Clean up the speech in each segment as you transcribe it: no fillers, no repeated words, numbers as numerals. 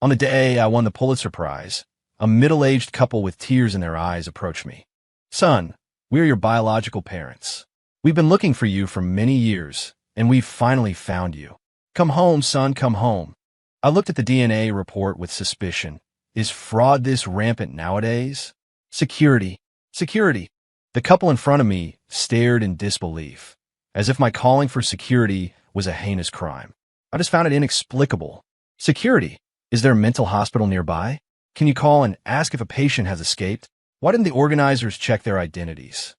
On the day I won the Pulitzer Prize, a middle-aged couple with tears in their eyes approached me. "Son, we are your biological parents. We've been looking for you for many years, and we've finally found you. Come home, son, come home." I looked at the DNA report with suspicion. Is fraud this rampant nowadays? Security. Security. The couple in front of me stared in disbelief, as if my calling for security was a heinous crime. I just found it inexplicable. Security. Is there a mental hospital nearby? Can you call and ask if a patient has escaped? Why didn't the organizers check their identities?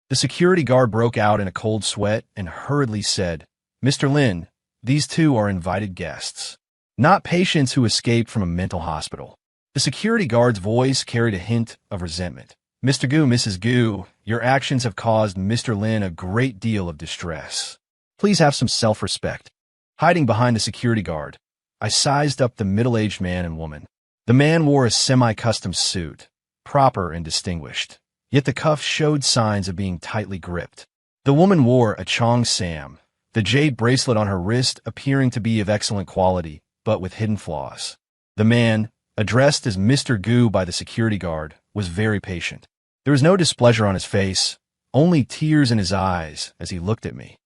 The security guard broke out in a cold sweat and hurriedly said, "Mr. Lin, these two are invited guests, not patients who escaped from a mental hospital." The security guard's voice carried a hint of resentment. "Mr. Gu, Mrs. Gu, your actions have caused Mr. Lin a great deal of distress. Please have some self-respect." Hiding behind the security guard, I sized up the middle-aged man and woman. The man wore a semi-custom suit, proper and distinguished, yet the cuffs showed signs of being tightly gripped. The woman wore a Chong Sam, the jade bracelet on her wrist appearing to be of excellent quality, but with hidden flaws. The man, addressed as Mr. Gu by the security guard, was very patient. There was no displeasure on his face, only tears in his eyes as he looked at me.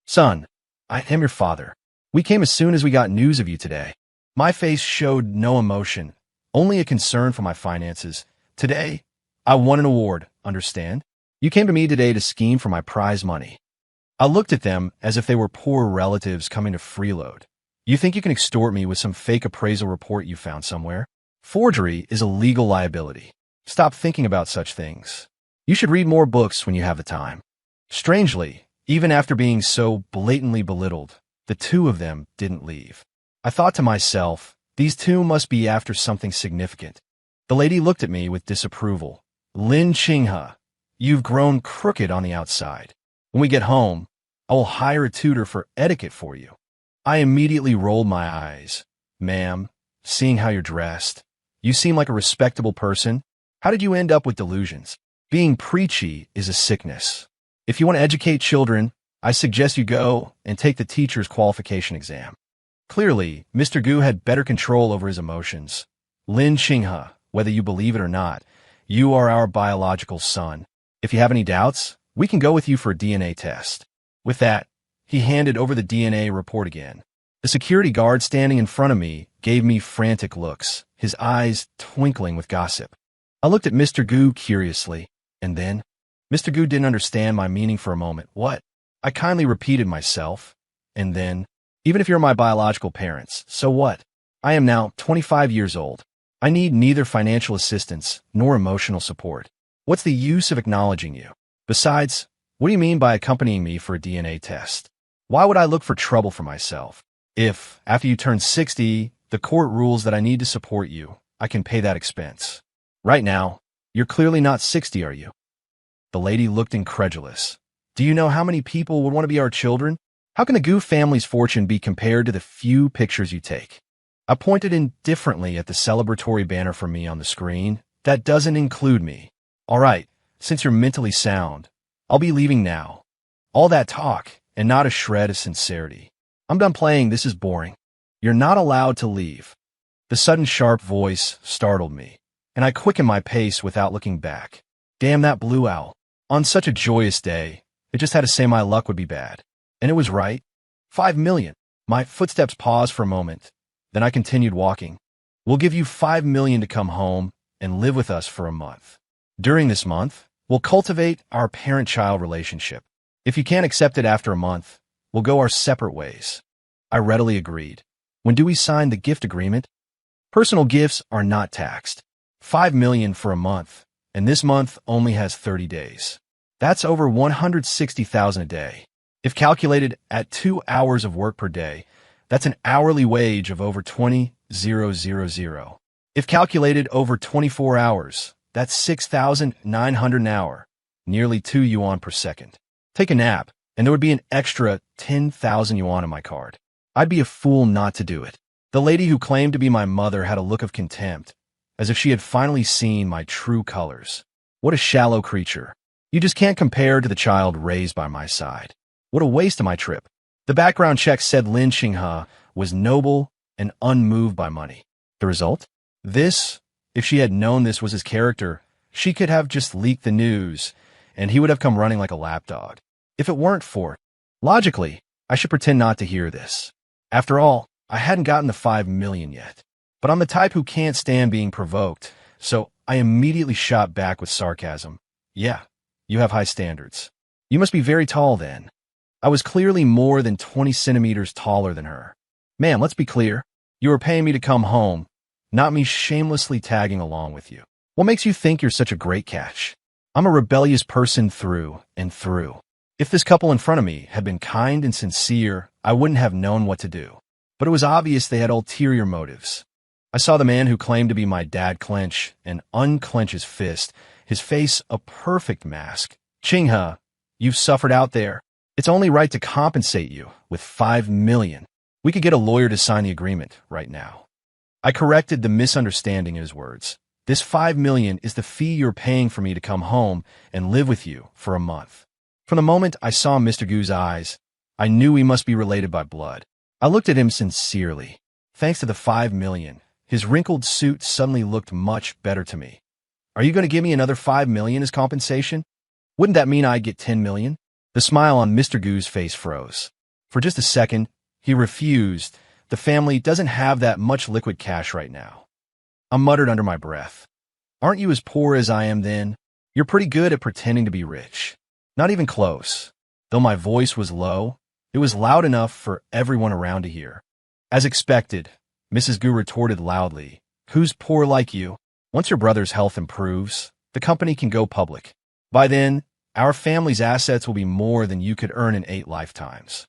"Son, I am your father. We came as soon as we got news of you today." My face showed no emotion, only a concern for my finances. "Today, I won an award, understand? You came to me today to scheme for my prize money." I looked at them as if they were poor relatives coming to freeload. "You think you can extort me with some fake appraisal report you found somewhere? Forgery is a legal liability. Stop thinking about such things. You should read more books when you have the time." Strangely, even after being so blatantly belittled, the two of them didn't leave. I thought to myself, these two must be after something significant. The lady looked at me with disapproval. "Lin Qinghe, you've grown crooked on the outside. When we get home, I will hire a tutor for etiquette for you." I immediately rolled my eyes. "Ma'am, seeing how you're dressed, you seem like a respectable person. How did you end up with delusions? Being preachy is a sickness. If you want to educate children, I suggest you go and take the teacher's qualification exam." Clearly, Mr. Gu had better control over his emotions. "Lin Qinghe, whether you believe it or not, you are our biological son. If you have any doubts, we can go with you for a DNA test." With that, he handed over the DNA report again. The security guard standing in front of me gave me frantic looks, his eyes twinkling with gossip. I looked at Mr. Gu curiously, and then Mr. Gu didn't understand my meaning for a moment. "What?" I kindly repeated myself, and then, "Even if you're my biological parents, so what? I am now 25 years old. I need neither financial assistance nor emotional support. What's the use of acknowledging you? Besides, what do you mean by accompanying me for a DNA test? Why would I look for trouble for myself? If, after you turn 60, the court rules that I need to support you, I can pay that expense. Right now, you're clearly not 60, are you?" The lady looked incredulous. "Do you know how many people would want to be our children? How can the Gu family's fortune be compared to the few pictures you take?" I pointed indifferently at the celebratory banner for me on the screen. "That doesn't include me. All right, since you're mentally sound, I'll be leaving now. All that talk and not a shred of sincerity. I'm done playing, this is boring. You're not allowed to leave." The sudden sharp voice startled me, and I quickened my pace without looking back. Damn that blue owl. On such a joyous day, it just had to say my luck would be bad. And it was right. 5 million. My footsteps paused for a moment. Then I continued walking. "We'll give you 5 million to come home and live with us for a month. During this month, we'll cultivate our parent-child relationship. If you can't accept it after a month, we'll go our separate ways." I readily agreed. "When do we sign the gift agreement?" "Personal gifts are not taxed. 5 million for a month, and this month only has 30 days. That's over 160,000 a day. If calculated at 2 hours of work per day, that's an hourly wage of over 20,000. If calculated over 24 hours, that's 6,900 an hour, nearly 2 yuan per second. Take a nap, and there would be an extra 10,000 yuan on my card. I'd be a fool not to do it." The lady who claimed to be my mother had a look of contempt, as if she had finally seen my true colors. What a shallow creature. You just can't compare to the child raised by my side. What a waste of my trip. The background check said Lin Qinghe was noble and unmoved by money. The result? This, if she had known this was his character, she could have just leaked the news, and he would have come running like a lapdog. If it weren't for it. Logically, I should pretend not to hear this. After all, I hadn't gotten the 5 million yet. But I'm the type who can't stand being provoked, so I immediately shot back with sarcasm. Yeah, you have high standards. You must be very tall then. I was clearly more than 20 centimeters taller than her. Ma'am, let's be clear. You were paying me to come home, not me shamelessly tagging along with you. What makes you think you're such a great catch? I'm a rebellious person through and through. If this couple in front of me had been kind and sincere, I wouldn't have known what to do. But it was obvious they had ulterior motives. I saw the man who claimed to be my dad clench and unclench his fist, his face a perfect mask. Ching-ha, you've suffered out there. It's only right to compensate you with 5 million. We could get a lawyer to sign the agreement right now. I corrected the misunderstanding in his words. This 5 million is the fee you're paying for me to come home and live with you for a month. From the moment I saw Mr. Gu's eyes, I knew we must be related by blood. I looked at him sincerely. Thanks to the 5 million, his wrinkled suit suddenly looked much better to me. Are you going to give me another 5 million as compensation? Wouldn't that mean I'd get 10 million? The smile on Mr. Gu's face froze. For just a second, he refused. The family doesn't have that much liquid cash right now. I muttered under my breath. Aren't you as poor as I am then? You're pretty good at pretending to be rich. Not even close. Though my voice was low, it was loud enough for everyone around to hear. As expected, Mrs. Gu retorted loudly, Who's poor like you? Once your brother's health improves, the company can go public. By then, our family's assets will be more than you could earn in 8 lifetimes.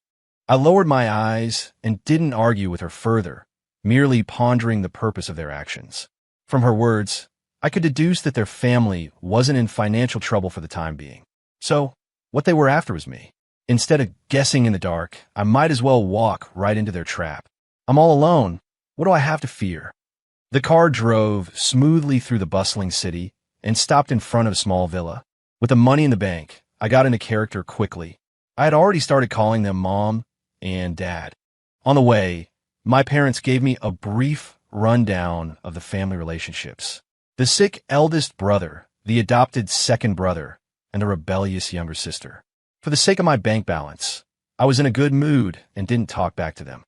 I lowered my eyes and didn't argue with her further, merely pondering the purpose of their actions. From her words, I could deduce that their family wasn't in financial trouble for the time being. So, what they were after was me. Instead of guessing in the dark, I might as well walk right into their trap. I'm all alone. What do I have to fear? The car drove smoothly through the bustling city and stopped in front of a small villa. With the money in the bank, I got into character quickly. I had already started calling them Mom and Dad. On the way, my parents gave me a brief rundown of the family relationships. The sick eldest brother, the adopted second brother, and a rebellious younger sister. For the sake of my bank balance, I was in a good mood and didn't talk back to them.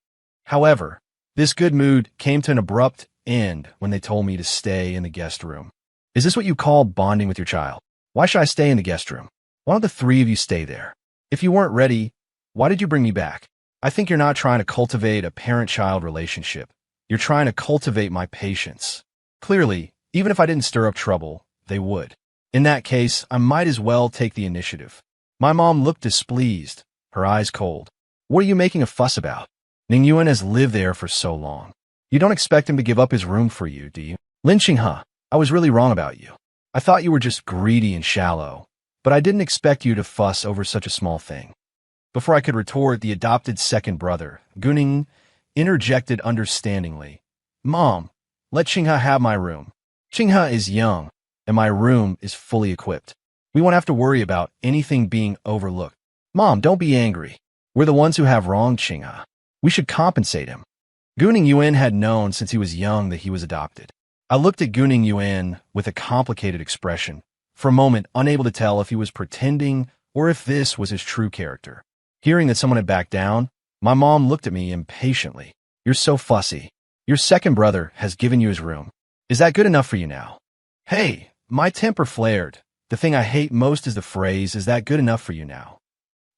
However, this good mood came to an abrupt end when they told me to stay in the guest room. Is this what you call bonding with your child? Why should I stay in the guest room? Why don't the 3 of you stay there? If you weren't ready, why did you bring me back? I think you're not trying to cultivate a parent-child relationship. You're trying to cultivate my patience. Clearly, even if I didn't stir up trouble, they would. In that case, I might as well take the initiative. My mom looked displeased, her eyes cold. What are you making a fuss about? Ning Yuan has lived there for so long. You don't expect him to give up his room for you, do you? Lin Qinghe, I was really wrong about you. I thought you were just greedy and shallow, but I didn't expect you to fuss over such a small thing. Before I could retort, the adopted second brother, Guning, interjected understandingly. Mom, let Qinghe have my room. Qinghe is young, and my room is fully equipped. We won't have to worry about anything being overlooked. Mom, don't be angry. We're the ones who have wronged Qinghe. We should compensate him. Guning Yuan had known since he was young that he was adopted. I looked at Guning Yuan with a complicated expression, for a moment unable to tell if he was pretending or if this was his true character. Hearing that someone had backed down, my mom looked at me impatiently. You're so fussy. Your second brother has given you his room. Is that good enough for you now? Hey, my temper flared. The thing I hate most is the phrase, is that good enough for you now?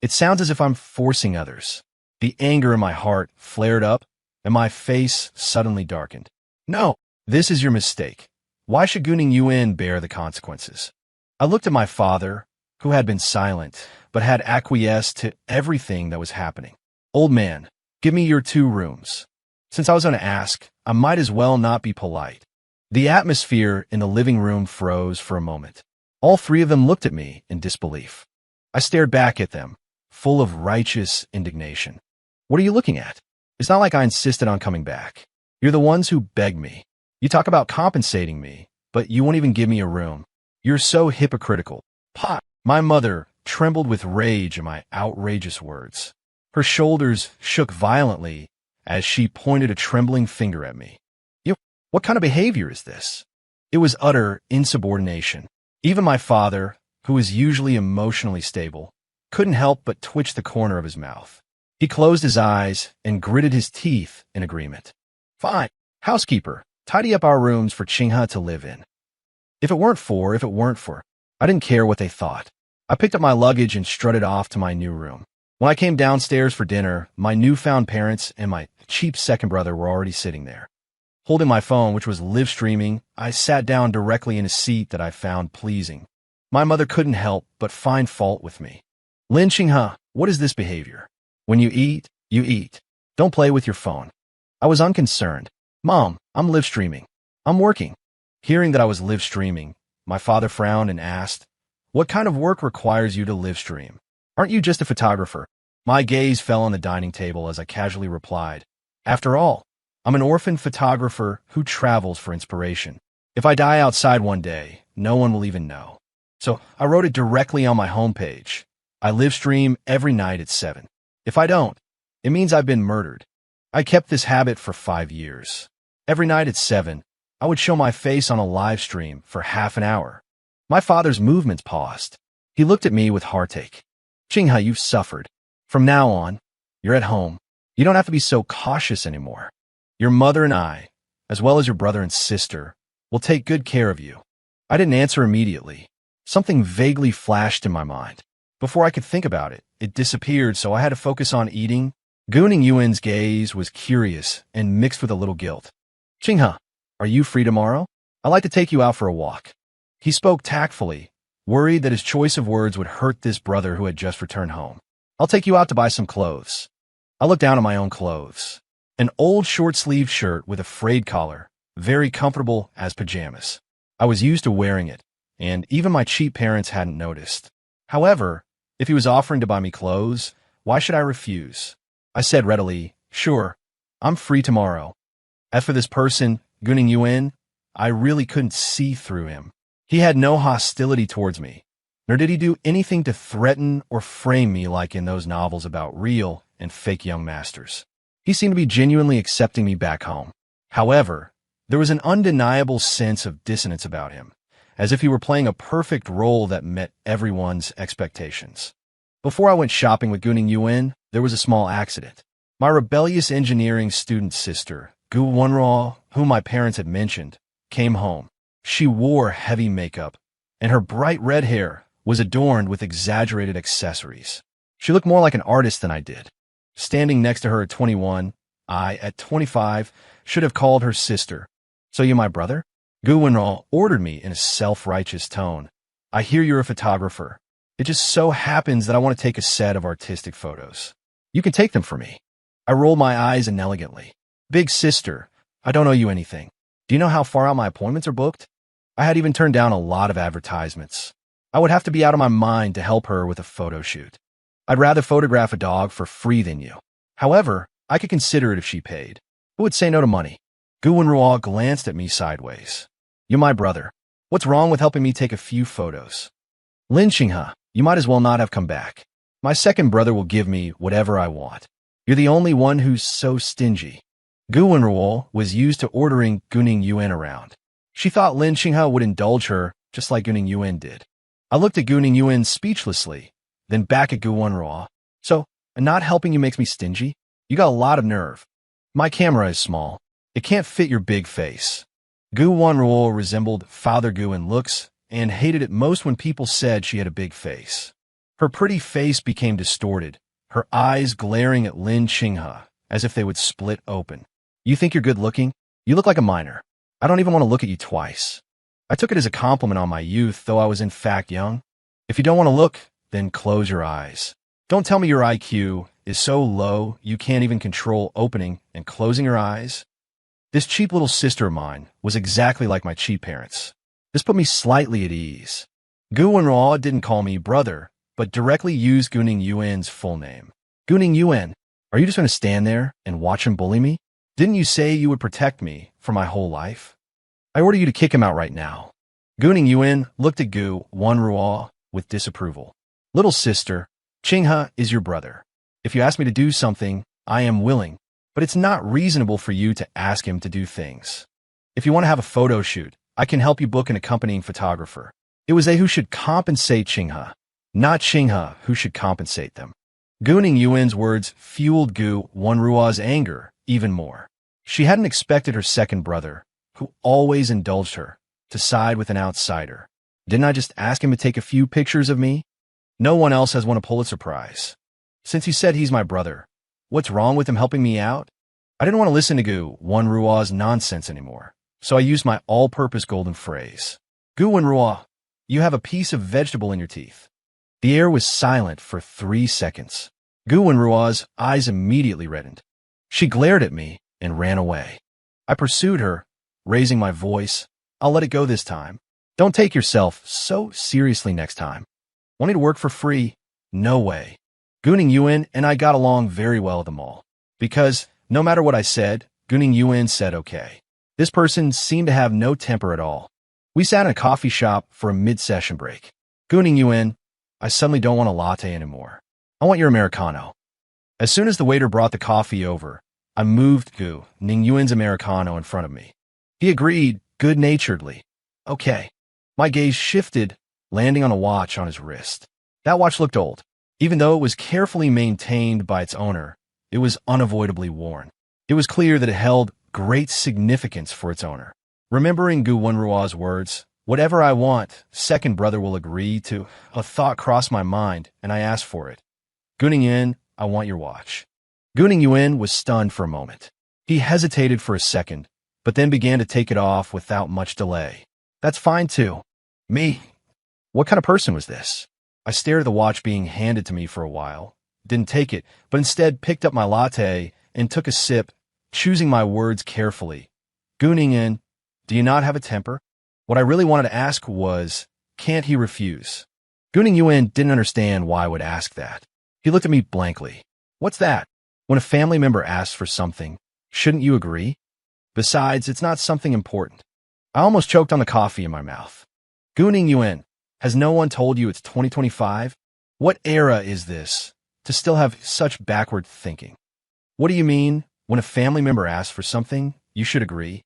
It sounds as if I'm forcing others. The anger in my heart flared up, and my face suddenly darkened. No, this is your mistake. Why should Guning Yuan bear the consequences? I looked at my father, who had been silent, but had acquiesced to everything that was happening. Old man, give me your 2 rooms. Since I was going to ask, I might as well not be polite. The atmosphere in the living room froze for a moment. All 3 of them looked at me in disbelief. I stared back at them, full of righteous indignation. What are you looking at? It's not like I insisted on coming back. You're the ones who begged me. You talk about compensating me, but you won't even give me a room. You're so hypocritical. Pot! My mother trembled with rage at my outrageous words. Her shoulders shook violently as she pointed a trembling finger at me. What kind of behavior is this? It was utter insubordination. Even my father, who is usually emotionally stable, couldn't help but twitch the corner of his mouth. He closed his eyes and gritted his teeth in agreement. Fine. Housekeeper, tidy up our rooms for Qinghe to live in. If it weren't for, I didn't care what they thought. I picked up my luggage and strutted off to my new room. When I came downstairs for dinner, my newfound parents and my cheap second brother were already sitting there. Holding my phone, which was live streaming, I sat down directly in a seat that I found pleasing. My mother couldn't help but find fault with me. Lin Qinghe, what is this behavior? When you eat, you eat. Don't play with your phone. I was unconcerned. Mom, I'm live streaming. I'm working. Hearing that I was live streaming, my father frowned and asked, what kind of work requires you to live stream? Aren't you just a photographer? My gaze fell on the dining table as I casually replied, after all, I'm an orphan photographer who travels for inspiration. If I die outside one day, no one will even know. So I wrote it directly on my homepage. I live stream every night at 7. If I don't, it means I've been murdered. I kept this habit for 5 years. Every night at 7, I would show my face on a live stream for half an hour. My father's movements paused. He looked at me with heartache. Qinghe, you've suffered. From now on, you're at home. You don't have to be so cautious anymore. Your mother and I, as well as your brother and sister, will take good care of you. I didn't answer immediately. Something vaguely flashed in my mind. Before I could think about it, it disappeared, so I had to focus on eating. Guning Yuan's gaze was curious and mixed with a little guilt. Qinghe, are you free tomorrow? I'd like to take you out for a walk. He spoke tactfully, worried that his choice of words would hurt this brother who had just returned home. I'll take you out to buy some clothes. I looked down at my own clothes. An old short-sleeved shirt with a frayed collar, very comfortable as pajamas. I was used to wearing it, and even my cheap parents hadn't noticed. However, if he was offering to buy me clothes, why should I refuse? I said readily, sure, I'm free tomorrow. As for this person, Guning Yuan, I really couldn't see through him. He had no hostility towards me, nor did he do anything to threaten or frame me like in those novels about real and fake young masters. He seemed to be genuinely accepting me back home. However, there was an undeniable sense of dissonance about him, as if he were playing a perfect role that met everyone's expectations. Before I went shopping with Guning Yuan, there was a small accident. My rebellious engineering student sister, Gu Wenruo, whom my parents had mentioned, came home. She wore heavy makeup, and her bright red hair was adorned with exaggerated accessories. She looked more like an artist than I did. Standing next to her at 21, I, at 25, should have called her sister. So you my brother? Gu Wenruo ordered me in a self-righteous tone. I hear you're a photographer. It just so happens that I want to take a set of artistic photos. You can take them for me. I rolled my eyes inelegantly. Big sister, I don't owe you anything. Do you know how far out my appointments are booked? I had even turned down a lot of advertisements. I would have to be out of my mind to help her with a photo shoot. I'd rather photograph a dog for free than you. However, I could consider it if she paid. Who would say no to money? Gu Wenruo glanced at me sideways. You my brother. What's wrong with helping me take a few photos? Lin Qinghe, you might as well not have come back. My second brother will give me whatever I want. You're the only one who's so stingy. Gu Wenruo was used to ordering Guning Yuan around. She thought Lin Qinghe would indulge her just like Guning Yuan did. I looked at Guning Yuan speechlessly, then back at Gu Wenruo. So, not helping you makes me stingy? You got a lot of nerve. My camera is small. It can't fit your big face. Gu Wenruo resembled Father Gu in looks and hated it most when people said she had a big face. Her pretty face became distorted, her eyes glaring at Lin Qinghe as if they would split open. You think you're good looking? You look like a minor. I don't even want to look at you twice. I took it as a compliment on my youth, though I was in fact young. If you don't want to look, then close your eyes. Don't tell me your IQ is so low you can't even control opening and closing your eyes. This cheap little sister of mine was exactly like my cheap parents. This put me slightly at ease. Gu Wenruo didn't call me brother, but directly used Guning Yuan's full name. Guning Yuan, are you just going to stand there and watch him bully me? Didn't you say you would protect me for my whole life? I order you to kick him out right now. Guning Yuan looked at Gu Wenruo with disapproval. Little sister, Qinghe is your brother. If you ask me to do something, I am willing, but it's not reasonable for you to ask him to do things. If you want to have a photo shoot, I can help you book an accompanying photographer. It was they who should compensate Qinghe, not Qinghe who should compensate them. Guning Yuan's words fueled Gu Wenruo's anger even more. She hadn't expected her second brother, who always indulged her, to side with an outsider. Didn't I just ask him to take a few pictures of me? No one else has won a Pulitzer Prize. Since he said he's my brother, what's wrong with him helping me out? I didn't want to listen to Gu Wenruo's nonsense anymore, so I used my all-purpose golden phrase. Gu Wenruo, you have a piece of vegetable in your teeth. The air was silent for 3 seconds. Gu Wenruo's eyes immediately reddened. She glared at me and ran away. I pursued her, raising my voice. I'll let it go this time. Don't take yourself so seriously next time. Want me to work for free? No way. Guning Yuan and I got along very well at the mall. Because, no matter what I said, Guning Yuan said okay. This person seemed to have no temper at all. We sat in a coffee shop for a mid-session break. Guning Yuan, I suddenly don't want a latte anymore. I want your Americano. As soon as the waiter brought the coffee over, I moved Gu Ning Yuan's Americano in front of me. He agreed good-naturedly. Okay. My gaze shifted, landing on a watch on his wrist. That watch looked old. Even though it was carefully maintained by its owner, it was unavoidably worn. It was clear that it held great significance for its owner. Remembering Gu Wenruo's words, whatever I want, second brother will agree to, a thought crossed my mind, and I asked for it. Guning Yuan, I want your watch. Guning Yuan was stunned for a moment. He hesitated for a second, but then began to take it off without much delay. That's fine too. Me? What kind of person was this? I stared at the watch being handed to me for a while, didn't take it, but instead picked up my latte and took a sip, choosing my words carefully. Guning Yuan, do you not have a temper? What I really wanted to ask was, can't he refuse? Guning Yuan didn't understand why I would ask that. He looked at me blankly. What's that? When a family member asks for something, shouldn't you agree? Besides, it's not something important. I almost choked on the coffee in my mouth. Guning Yuan, has no one told you it's 2025? What era is this, to still have such backward thinking? What do you mean, when a family member asks for something, you should agree?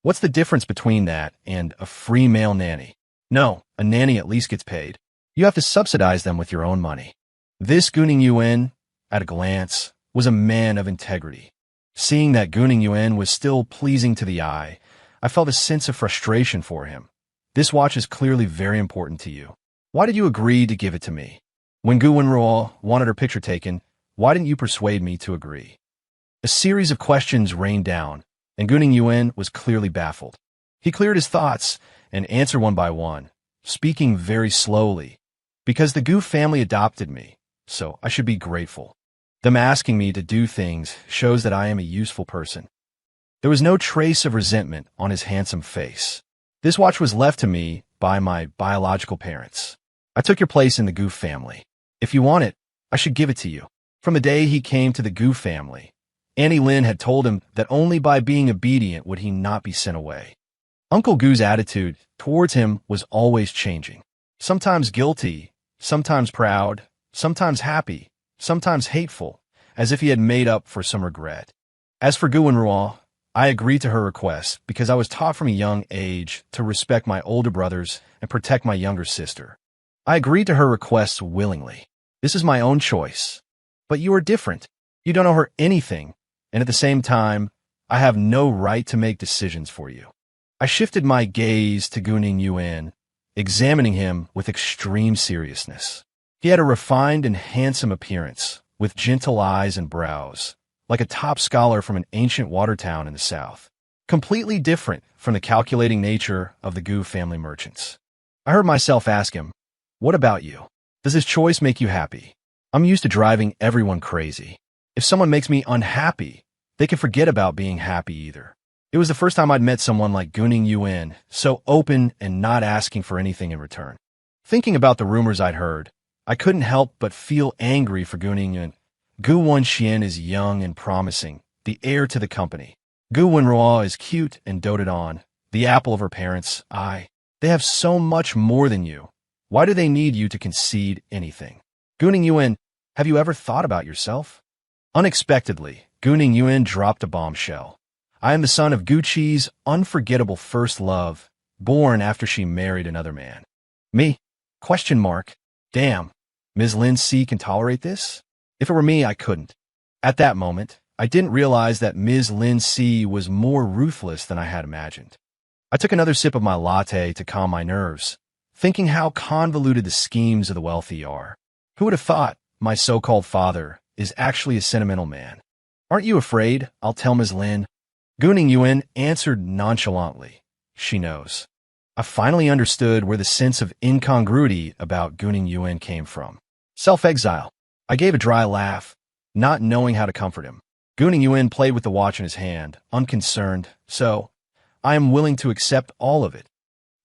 What's the difference between that and a free male nanny? No, a nanny at least gets paid. You have to subsidize them with your own money. This Guning Yuan, at a glance, was a man of integrity. Seeing that Guning Yuan was still pleasing to the eye, I felt a sense of frustration for him. This watch is clearly very important to you. Why did you agree to give it to me? When Gu Wenruo wanted her picture taken, why didn't you persuade me to agree? A series of questions rained down, and Guning Yuan was clearly baffled. He cleared his thoughts and answered one by one, speaking very slowly. Because the Gu family adopted me, so I should be grateful. Them asking me to do things shows that I am a useful person. There was no trace of resentment on his handsome face. This watch was left to me by my biological parents. I took your place in the Gu family. If you want it, I should give it to you. From the day he came to the Gu family, Annie Lin had told him that only by being obedient would he not be sent away. Uncle Gu's attitude towards him was always changing. Sometimes guilty, sometimes proud, sometimes happy, sometimes hateful, as if he had made up for some regret. As for Gu Wenruo, I agreed to her request because I was taught from a young age to respect my older brothers and protect my younger sister. I agreed to her request willingly. This is my own choice. But you are different. You don't owe her anything, and at the same time, I have no right to make decisions for you. I shifted my gaze to Guning Yuan, examining him with extreme seriousness. He had a refined and handsome appearance, with gentle eyes and brows, like a top scholar from an ancient water town in the south. Completely different from the calculating nature of the Gu family merchants. I heard myself ask him, what about you? Does his choice make you happy? I'm used to driving everyone crazy. If someone makes me unhappy, they can forget about being happy either. It was the first time I'd met someone like Guning Yuan, so open and not asking for anything in return. Thinking about the rumors I'd heard, I couldn't help but feel angry for Guning Yuan. Gu Wenxian is young and promising, the heir to the company. Gu Wenruo is cute and doted on, the apple of her parents' eye. They have so much more than you. Why do they need you to concede anything? Guning Yuan, have you ever thought about yourself? Unexpectedly, Guning Yuan dropped a bombshell. I am the son of Gucci's unforgettable first love, born after she married another man. Me? Question mark. Damn, Ms. Lin C can tolerate this? If it were me, I couldn't. At that moment, I didn't realize that Ms. Lin C was more ruthless than I had imagined. I took another sip of my latte to calm my nerves, thinking how convoluted the schemes of the wealthy are. Who would have thought my so-called father is actually a sentimental man? Aren't you afraid I'll tell Ms. Lin? Guning Yuan answered nonchalantly. She knows. I finally understood where the sense of incongruity about Guning Yuan came from. Self-exile. I gave a dry laugh, not knowing how to comfort him. Guning Yuan played with the watch in his hand, unconcerned, so I am willing to accept all of it.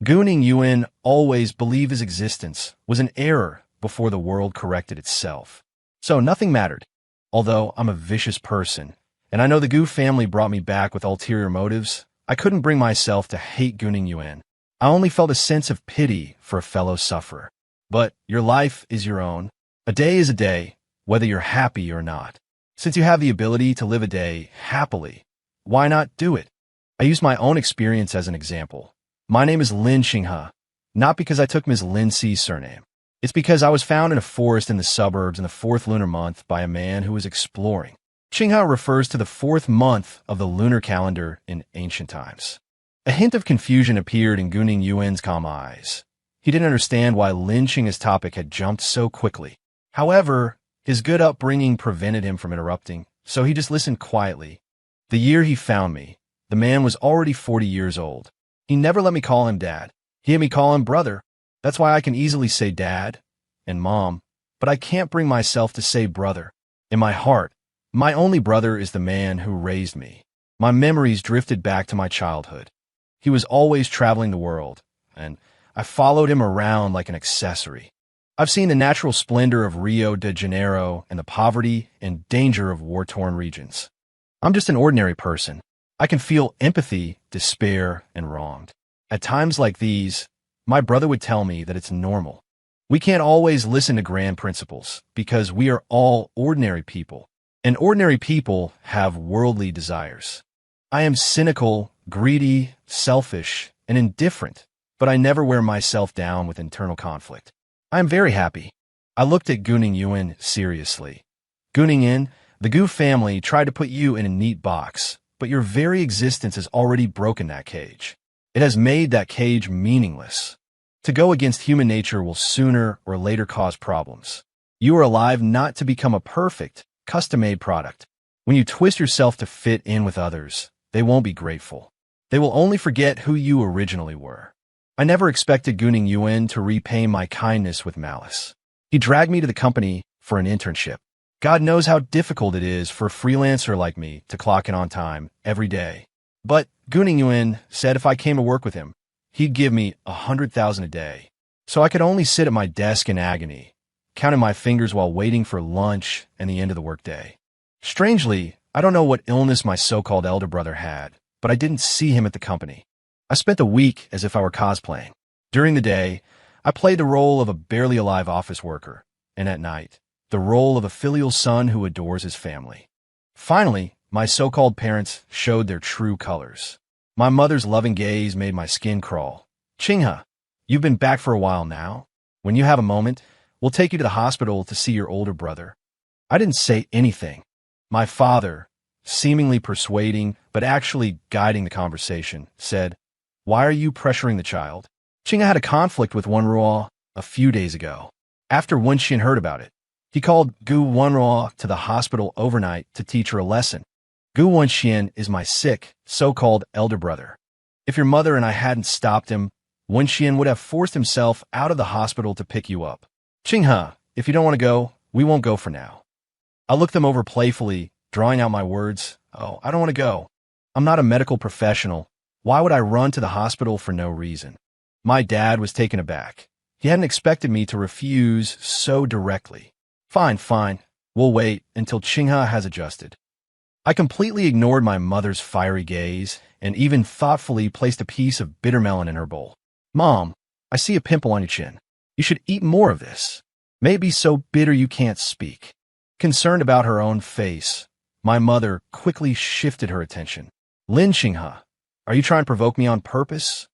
Guning Yuan always believed his existence was an error before the world corrected itself. So nothing mattered. Although I'm a vicious person, and I know the Gu family brought me back with ulterior motives, I couldn't bring myself to hate Guning Yuan. I only felt a sense of pity for a fellow sufferer. But your life is your own. A day is a day, whether you're happy or not. Since you have the ability to live a day happily, why not do it? I use my own experience as an example. My name is Lin Xinghe, not because I took Ms. Lin C's surname. It's because I was found in a forest in the suburbs in the 4th lunar month by a man who was exploring. Xinghe refers to the 4th month of the lunar calendar in ancient times. A hint of confusion appeared in Guning Yuan's calm eyes. He didn't understand why Lin Xinghe's topic had jumped so quickly. However, his good upbringing prevented him from interrupting, so he just listened quietly. The year he found me, the man was already 40 years old. He never let me call him dad. He had me call him brother. That's why I can easily say dad and mom, but I can't bring myself to say brother. In my heart, my only brother is the man who raised me. My memories drifted back to my childhood. He was always traveling the world, and I followed him around like an accessory. I've seen the natural splendor of Rio de Janeiro and the poverty and danger of war-torn regions. I'm just an ordinary person. I can feel empathy, despair, and wronged. At times like these, my brother would tell me that it's normal. We can't always listen to grand principles because we are all ordinary people, and ordinary people have worldly desires. I am cynical, greedy, selfish, and indifferent, but I never wear myself down with internal conflict. I am very happy. I looked at Guning Yuan seriously. Guning Yuan, the Gu family tried to put you in a neat box, but your very existence has already broken that cage. It has made that cage meaningless. To go against human nature will sooner or later cause problems. You are alive not to become a perfect, custom-made product. When you twist yourself to fit in with others, they won't be grateful. They will only forget who you originally were. I never expected Guning Yuan to repay my kindness with malice. He dragged me to the company for an internship. God knows how difficult it is for a freelancer like me to clock in on time every day. But Guning Yuan said if I came to work with him, he'd give me 100,000 a day. So I could only sit at my desk in agony, counting my fingers while waiting for lunch and the end of the workday. Strangely, I don't know what illness my so-called elder brother had, but I didn't see him at the company. I spent the week as if I were cosplaying. During the day, I played the role of a barely alive office worker, and at night, the role of a filial son who adores his family. Finally, my so-called parents showed their true colors. My mother's loving gaze made my skin crawl. Xinghe, you've been back for a while now. When you have a moment, we'll take you to the hospital to see your older brother. I didn't say anything. My father, seemingly persuading but actually guiding the conversation, said, "Why are you pressuring the child?" Xinghe had a conflict with Wenruo a few days ago. After Wenxian heard about it, he called Gu Wenruo to the hospital overnight to teach her a lesson. Gu Wenxian is my sick, so-called elder brother. If your mother and I hadn't stopped him, Wenxian would have forced himself out of the hospital to pick you up. Xinghe, if you don't want to go, we won't go for now. I looked them over playfully, drawing out my words. Oh, I don't want to go. I'm not a medical professional. Why would I run to the hospital for no reason? My dad was taken aback. He hadn't expected me to refuse so directly. Fine. We'll wait until Xinghe has adjusted. I completely ignored my mother's fiery gaze and even thoughtfully placed a piece of bitter melon in her bowl. Mom, I see a pimple on your chin. You should eat more of this. May it be so bitter you can't speak. Concerned about her own face, my mother quickly shifted her attention. Lin Qinghe, are you trying to provoke me on purpose?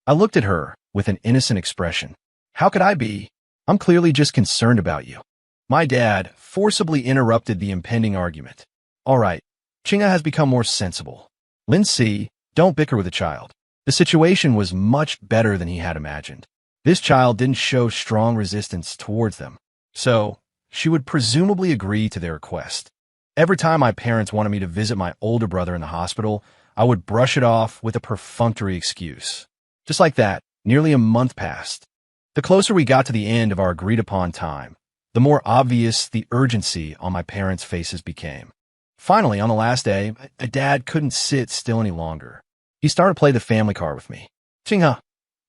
I looked at her with an innocent expression. How could I be? I'm clearly just concerned about you. My dad forcibly interrupted the impending argument. All right, Qinghe has become more sensible. Lin Si, don't bicker with the child. The situation was much better than he had imagined. This child didn't show strong resistance towards them, so she would presumably agree to their request. Every time my parents wanted me to visit my older brother in the hospital, I would brush it off with a perfunctory excuse. Just like that, nearly a month passed. The closer we got to the end of our agreed-upon time, the more obvious the urgency on my parents' faces became. Finally, on the last day, Dad couldn't sit still any longer. He started to play the family card with me. Qinghe,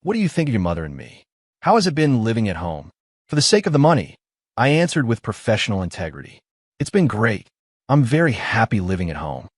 what do you think of your mother and me? How has it been living at home? For the sake of the money, I answered with professional integrity. It's been great. I'm very happy living at home.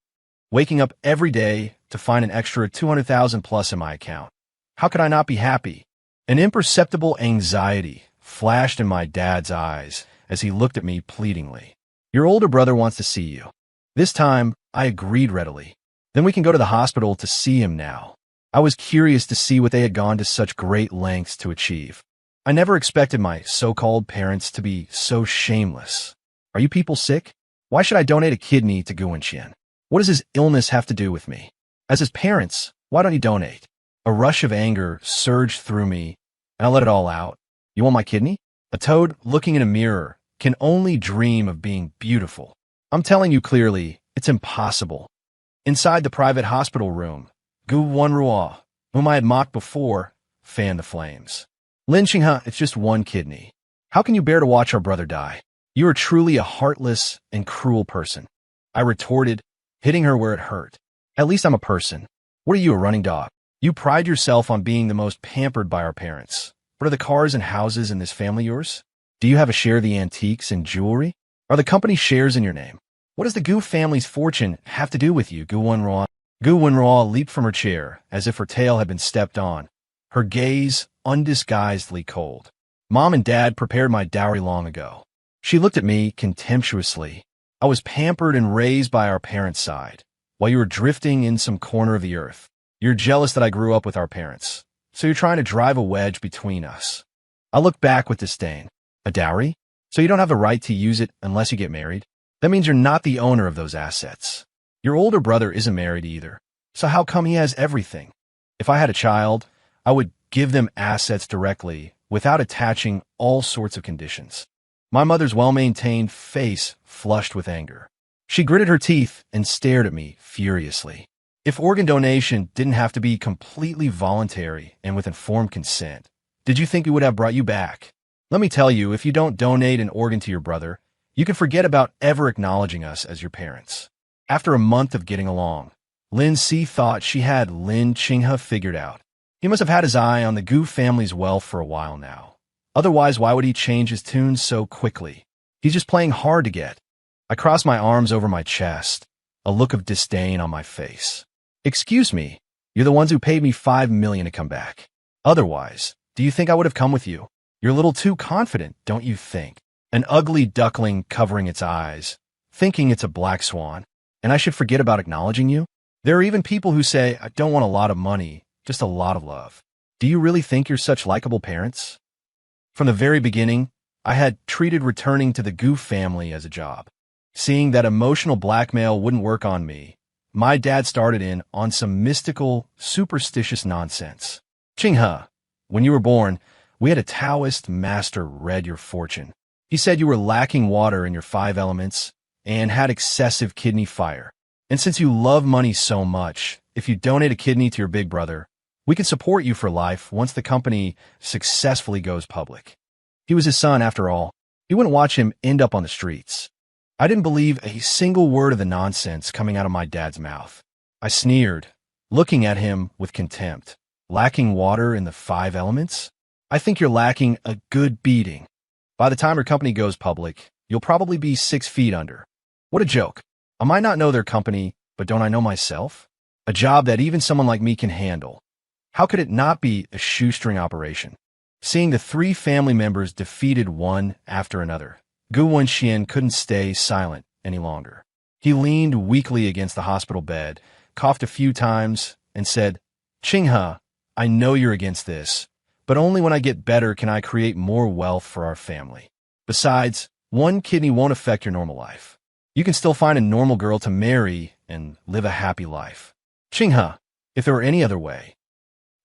Waking up every day to find an extra 200,000 plus in my account. How could I not be happy? An imperceptible anxiety flashed in my dad's eyes as he looked at me pleadingly. Your older brother wants to see you. This time, I agreed readily. Then we can go to the hospital to see him now. I was curious to see what they had gone to such great lengths to achieve. I never expected my so-called parents to be so shameless. Are you people sick? Why should I donate a kidney to Gu Wenxian? What does his illness have to do with me? As his parents, why don't you donate? A rush of anger surged through me, and I let it all out. You want my kidney? A toad looking in a mirror can only dream of being beautiful. I'm telling you clearly, it's impossible. Inside the private hospital room, Gu Wenruo, whom I had mocked before, fanned the flames. Lin Qinghe, it's just one kidney. How can you bear to watch our brother die? You are truly a heartless and cruel person. I retorted, hitting her where it hurt. At least I'm a person. What are you, a running dog? You pride yourself on being the most pampered by our parents. But are the cars and houses in this family yours? Do you have a share of the antiques and jewelry? Are the company shares in your name? What does the Gu family's fortune have to do with you, Gu Wenruo? Gu Wenruo leaped from her chair as if her tail had been stepped on, her gaze undisguisedly cold. Mom and Dad prepared my dowry long ago. She looked at me contemptuously. I was pampered and raised by our parents' side, while you were drifting in some corner of the earth. You're jealous that I grew up with our parents, so you're trying to drive a wedge between us. I looked back with disdain. A dowry? So you don't have the right to use it unless you get married? That means you're not the owner of those assets. Your older brother isn't married either, so how come he has everything? If I had a child, I would give them assets directly without attaching all sorts of conditions. My mother's well-maintained face flushed with anger. She gritted her teeth and stared at me furiously. If organ donation didn't have to be completely voluntary and with informed consent, did you think we would have brought you back? Let me tell you, if you don't donate an organ to your brother, you can forget about ever acknowledging us as your parents. After a month of getting along, Lin Si thought she had Lin Qinghe figured out. He must have had his eye on the Gu family's wealth for a while now. Otherwise, why would he change his tune so quickly? He's just playing hard to get. I crossed my arms over my chest, a look of disdain on my face. Excuse me, you're the ones who paid me $5 million to come back. Otherwise, do you think I would have come with you? You're a little too confident, don't you think? An ugly duckling covering its eyes, thinking it's a black swan. And I should forget about acknowledging you? There are even people who say, I don't want a lot of money, just a lot of love. Do you really think you're such likable parents? From the very beginning, I had treated returning to the Gu family as a job. Seeing that emotional blackmail wouldn't work on me, my dad started in on some mystical, superstitious nonsense. Qinghe, when you were born, we had a Taoist master read your fortune. He said you were lacking water in your 5 elements and had excessive kidney fire. And since you love money so much, if you donate a kidney to your big brother, we can support you for life once the company successfully goes public. He was his son, after all. He wouldn't watch him end up on the streets. I didn't believe a single word of the nonsense coming out of my dad's mouth. I sneered, looking at him with contempt. Lacking water in the 5 elements? I think you're lacking a good beating. By the time your company goes public, you'll probably be 6 feet under. What a joke. I might not know their company, but don't I know myself? A job that even someone like me can handle. How could it not be a shoestring operation? Seeing the 3 family members defeated one after another, Gu Wenxian couldn't stay silent any longer. He leaned weakly against the hospital bed, coughed a few times, and said, "Chinghe, I know you're against this, but only when I get better can I create more wealth for our family. Besides, one kidney won't affect your normal life. You can still find a normal girl to marry and live a happy life. Chinghe, if there were any other way."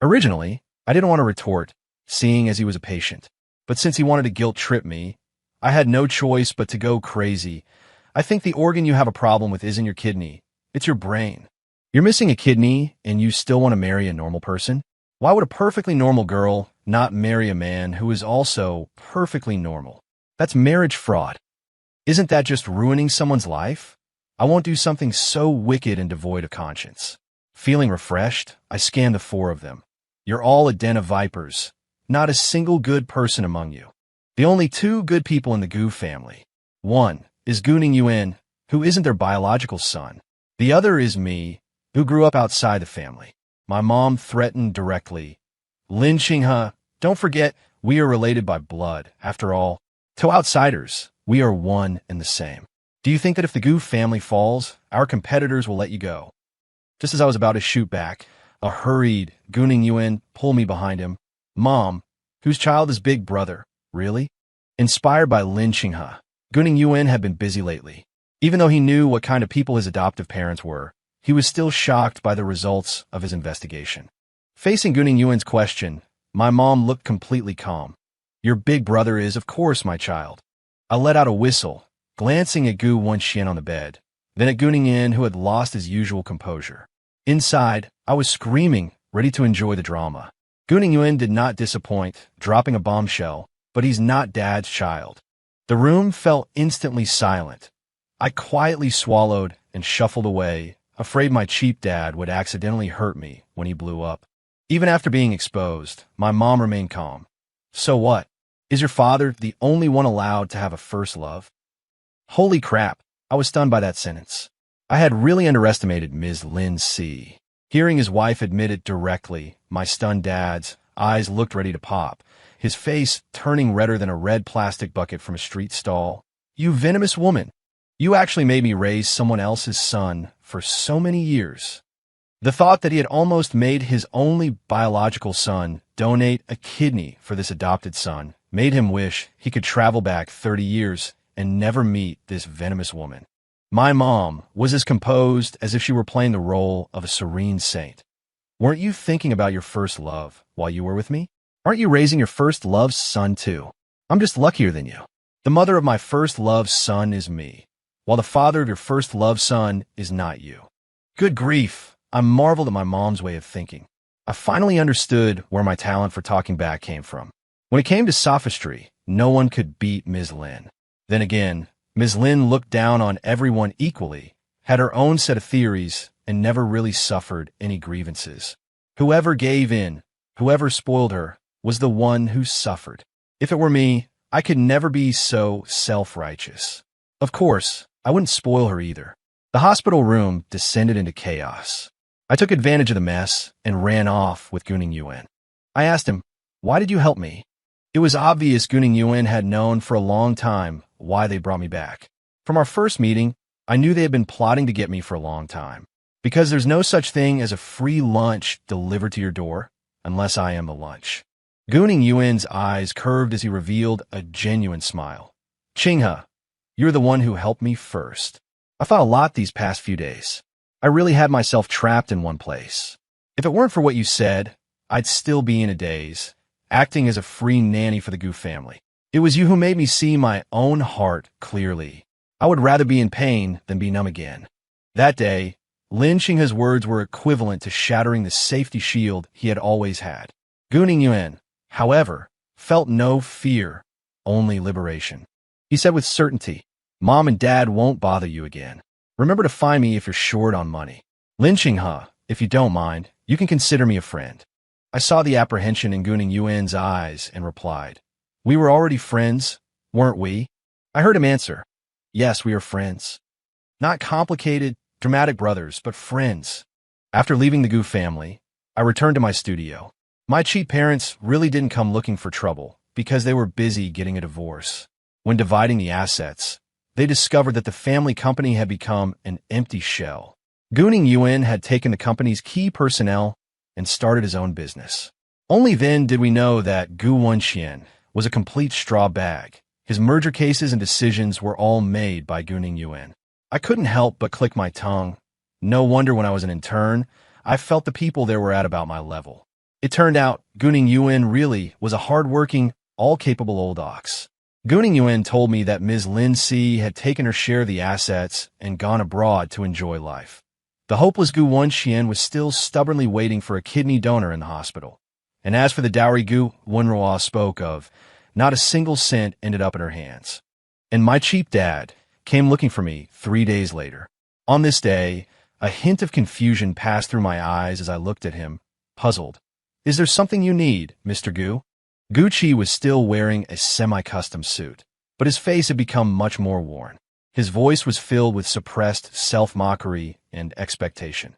Originally, I didn't want to retort, seeing as he was a patient. But since he wanted to guilt-trip me, I had no choice but to go crazy. "I think the organ you have a problem with isn't your kidney. It's your brain. You're missing a kidney, and you still want to marry a normal person? Why would a perfectly normal girl not marry a man who is also perfectly normal? That's marriage fraud. Isn't that just ruining someone's life? I won't do something so wicked and devoid of conscience." Feeling refreshed, I scanned the four of them. "You're all a den of vipers. Not a single good person among you. The only two good people in the Gu family. One is Guning Yuan, who isn't their biological son. The other is me, who grew up outside the family. My mom threatened directly. Lin Chinghe, don't forget, we are related by blood. After all, to outsiders, we are one and the same. Do you think that if the Gu family falls, our competitors will let you go?" Just as I was about to shoot back, a hurried Guning Yuan pulled me behind him. "Mom, whose child is Big Brother? Really?" Inspired by Lin Chinghe, Guning Yuan had been busy lately. Even though he knew what kind of people his adoptive parents were, he was still shocked by the results of his investigation. Facing Guning Yuan's question, my mom looked completely calm. "Your big brother is, of course, my child." I let out a whistle, glancing at Gu Wenxian on the bed, then at Guning Yuan, who had lost his usual composure. Inside, I was screaming, ready to enjoy the drama. Guning Yuan did not disappoint, dropping a bombshell, but he's not Dad's child. The room felt instantly silent. I quietly swallowed and shuffled away, afraid my cheap dad would accidentally hurt me when he blew up. Even after being exposed, my mom remained calm. "So what? Is your father the only one allowed to have a first love?" Holy crap, I was stunned by that sentence. I had really underestimated Ms. Lin Si. Hearing his wife admit it directly, my stunned dad's eyes looked ready to pop, his face turning redder than a red plastic bucket from a street stall. "You venomous woman! You actually made me raise someone else's son for so many years." The thought that he had almost made his only biological son donate a kidney for this adopted son made him wish he could travel back 30 years and never meet this venomous woman. My mom was as composed as if she were playing the role of a serene saint. "Weren't you thinking about your first love while you were with me? Aren't you raising your first love's son too? I'm just luckier than you. The mother of my first love's son is me, while the father of your first love's son is not you." Good grief, I marveled at my mom's way of thinking. I finally understood where my talent for talking back came from. When it came to sophistry, no one could beat Ms. Lin. Then again, Ms. Lin looked down on everyone equally, had her own set of theories, and never really suffered any grievances. Whoever gave in, whoever spoiled her, was the one who suffered. If it were me, I could never be so self-righteous. Of course, I wouldn't spoil her either. The hospital room descended into chaos. I took advantage of the mess and ran off with Guning Yuan. I asked him, "Why did you help me?" It was obvious Guning Yuan had known for a long time why they brought me back. From our first meeting, I knew they had been plotting to get me for a long time. Because there's no such thing as a free lunch delivered to your door, unless I am the lunch. Guning Yuan's eyes curved as he revealed a genuine smile. "Chinghe, you're the one who helped me first. I thought a lot these past few days. I really had myself trapped in one place. If it weren't for what you said, I'd still be in a daze, acting as a free nanny for the Gu family. It was you who made me see my own heart clearly. I would rather be in pain than be numb again." That day, Lin Chinghe's words were equivalent to shattering the safety shield he had always had. Guning Yuan, however, felt no fear, only liberation. He said with certainty, "Mom and Dad won't bother you again. Remember to find me if you're short on money. Lin Chinghe, if you don't mind, you can consider me a friend." I saw the apprehension in Guning Yuan's eyes and replied, "We were already friends, weren't we?" I heard him answer, "Yes, we are friends. Not complicated, dramatic brothers, but friends." After leaving the Gu family, I returned to my studio. My cheap parents really didn't come looking for trouble because they were busy getting a divorce. When dividing the assets, they discovered that the family company had become an empty shell. Guning Yuan had taken the company's key personnel and started his own business. Only then did we know that Gu Wenxian was a complete straw bag. His merger cases and decisions were all made by Guning Yuan. I couldn't help but click my tongue. No wonder when I was an intern, I felt the people there were at about my level. It turned out Guning Yuan really was a hard-working, all-capable old ox. Guning Yuan told me that Ms. Lin Si had taken her share of the assets and gone abroad to enjoy life. The hopeless Gu Wenxian was still stubbornly waiting for a kidney donor in the hospital. And as for the dowry Gu Wenruo spoke of, not a single cent ended up in her hands. And my cheap dad came looking for me 3 days later. On this day, a hint of confusion passed through my eyes as I looked at him, puzzled. "Is there something you need, Mr. Gu?" Gucci was still wearing a semi-custom suit, but his face had become much more worn. His voice was filled with suppressed self-mockery and expectation.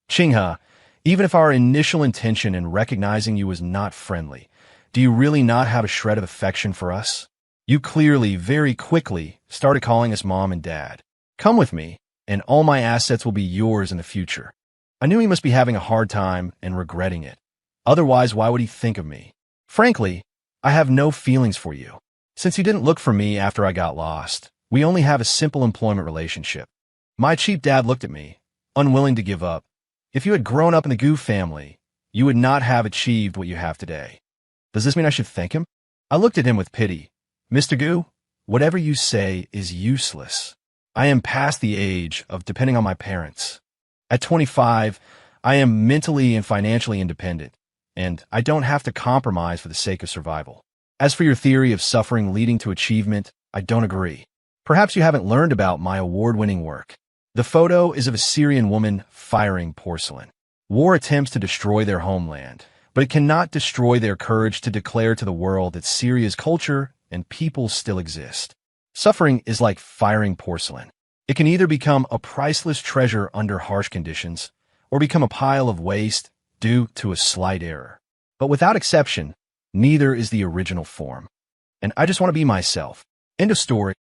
"Qinghe, even if our initial intention in recognizing you was not friendly, do you really not have a shred of affection for us? You clearly, very quickly, started calling us mom and dad. Come with me, and all my assets will be yours in the future." I knew he must be having a hard time and regretting it. Otherwise, why would he think of me? Frankly, I have no feelings for you. Since you didn't look for me after I got lost, we only have a simple employment relationship. My cheap dad looked at me, unwilling to give up. If you had grown up in the Gu family, you would not have achieved what you have today. Does this mean I should thank him? I looked at him with pity. "Mr. Gu, whatever you say is useless. I am past the age of depending on my parents. At 25, I am mentally and financially independent, and I don't have to compromise for the sake of survival. As for your theory of suffering leading to achievement, I don't agree. Perhaps you haven't learned about my award-winning work." The photo is of a Syrian woman firing porcelain. War attempts to destroy their homeland, but it cannot destroy their courage to declare to the world that Syria's culture and people still exist. Suffering is like firing porcelain. It can either become a priceless treasure under harsh conditions, or become a pile of waste due to a slight error. But without exception, neither is the original form. And I just want to be myself. End of story.